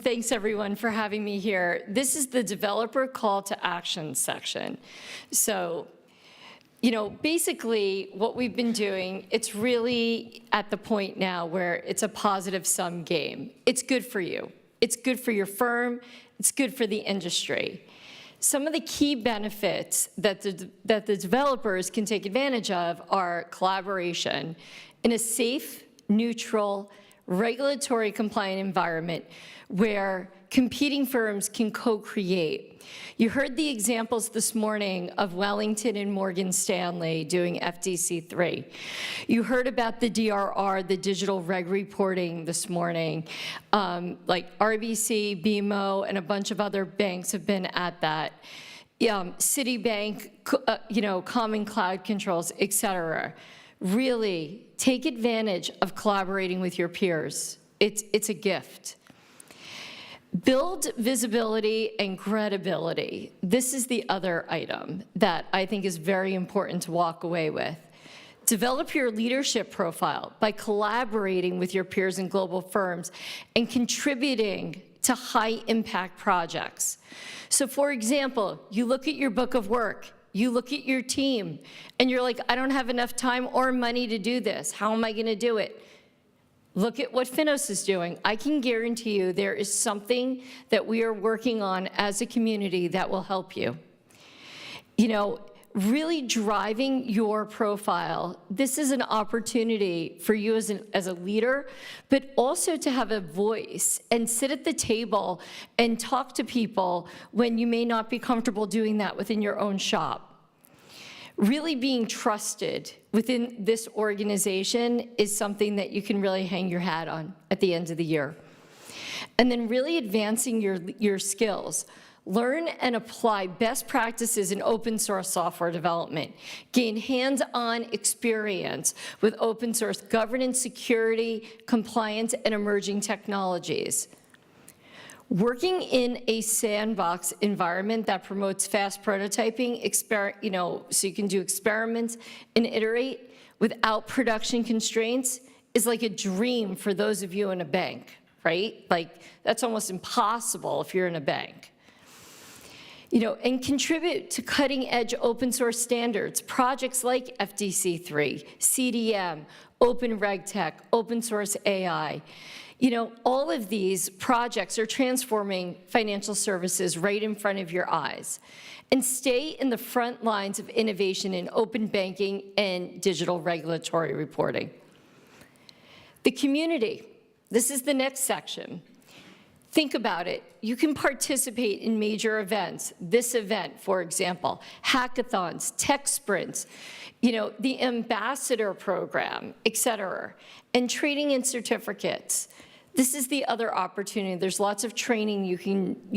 thanks everyone for having me here. This is the developer call to action section. So, basically what we've been doing, it's really at the point now where it's a positive sum game. It's good for you. It's good for your firm. It's good for the industry. Some of the key benefits that the developers can take advantage of are collaboration in a safe, neutral, regulatory compliant environment where competing firms can co-create. You heard the examples this morning of Wellington and Morgan Stanley doing FDC3. You heard about the DRR, the digital reg reporting this morning. Like RBC, BMO, and a bunch of other banks have been at that. Citibank, common cloud controls, et cetera. Really take advantage of collaborating with your peers. It's a gift. Build visibility and credibility. This is the other item that I think is very important to walk away with. Develop your leadership profile by collaborating with your peers in global firms and contributing to high-impact projects. So for example, you look at your book of work, you look at your team, and you're like, I don't have enough time or money to do this. How am I going to do it? Look at what FINOS is doing. I can guarantee you there is something that we are working on as a community that will help you. Really driving your profile, this is an opportunity for you as a leader, but also to have a voice and sit at the table and talk to people when you may not be comfortable doing that within your own shop. Really being trusted within this organization is something that you can really hang your hat on at the end of the year. And then really advancing your skills. Learn and apply best practices in open source software development. Gain hands-on experience with open source governance, security, compliance, and emerging technologies. Working in a sandbox environment that promotes fast prototyping, so you can do experiments and iterate without production constraints is like a dream for those of you in a bank, right? Like, that's almost impossible if you're in a bank. And contribute to cutting-edge open source standards, projects like FDC3, CDM, Open RegTech, Open Source AI. All of these projects are transforming financial services right in front of your eyes. And stay in the front lines of innovation in open banking and digital regulatory reporting. The community, this is the next section. Think about it. You can participate in major events. This event, for example, hackathons, tech sprints, the ambassador program, et cetera, and training and certificates. This is the other opportunity. There's lots of training you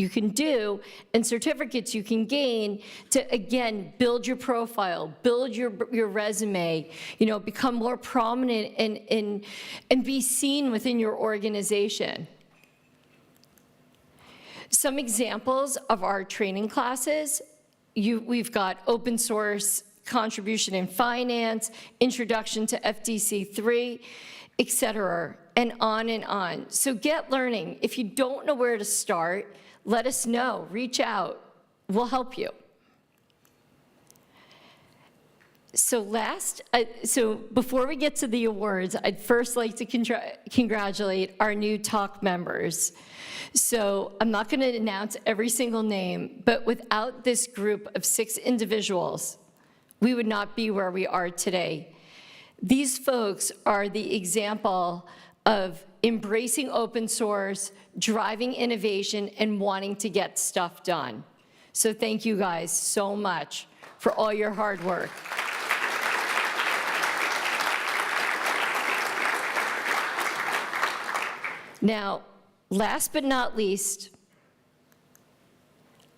can do and certificates you can gain to, again, build your profile, build your resume, become more prominent and be seen within your organization. Some examples of our training classes, we've got open source contribution in finance, introduction to FDC3, et cetera, and on and on. So get learning. If you don't know where to start, let us know, reach out, we'll help you. So before we get to the awards, I'd first like to congratulate our new talk members. So I'm not going to announce every single name, but without this group of 6 individuals, we would not be where we are today. These folks are the example of embracing open source, driving innovation, and wanting to get stuff done. So thank you guys so much for all your hard work. Now, last but not least,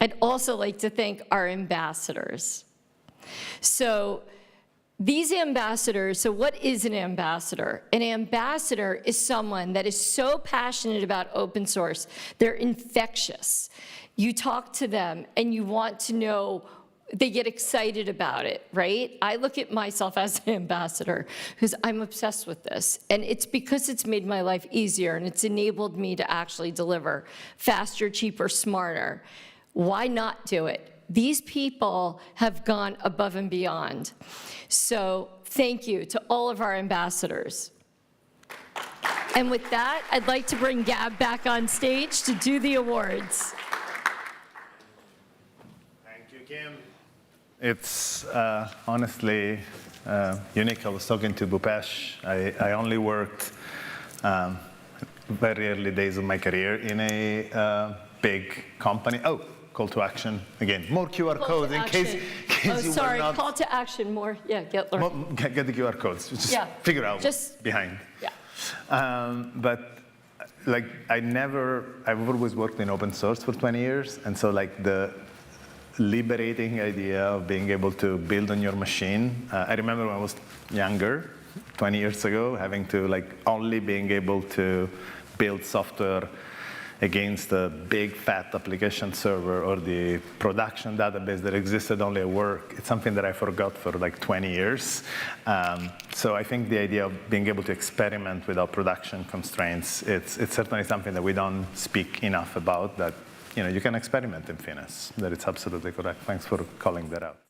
I'd also like to thank our ambassadors. So these ambassadors, so what is an ambassador? An ambassador is someone that is so passionate about open source, they're infectious. You talk to them and you want to know they get excited about it, right? I look at myself as an ambassador because I'm obsessed with this. And it's because it's made my life easier and it's enabled me to actually deliver faster, cheaper, smarter. Why not do it? These people have gone above and beyond. So thank you to all of our ambassadors. And with that, I'd like to bring Gab back on stage to do the awards. Thank you, Kim. It's honestly unique. I was talking to Bhupesh. I only worked very early days of my career in a big company. Oh, call to action again. More QR codes in case you sorry, were not. Call to action more. Yeah, get the QR codes. Just figure out what's behind. Yeah. But like I've always worked in open source for 20 years, and so like the liberating idea of being able to build on your machine. I remember when I was younger, 20 years ago, having to like only being able to build software against the big fat application server or the production database that existed only at work. It's something that I forgot for like 20 years. So I think the idea of being able to experiment without production constraints, it's certainly something that we don't speak enough about, that you can experiment in FINOS, that it's absolutely correct. Thanks for calling that out.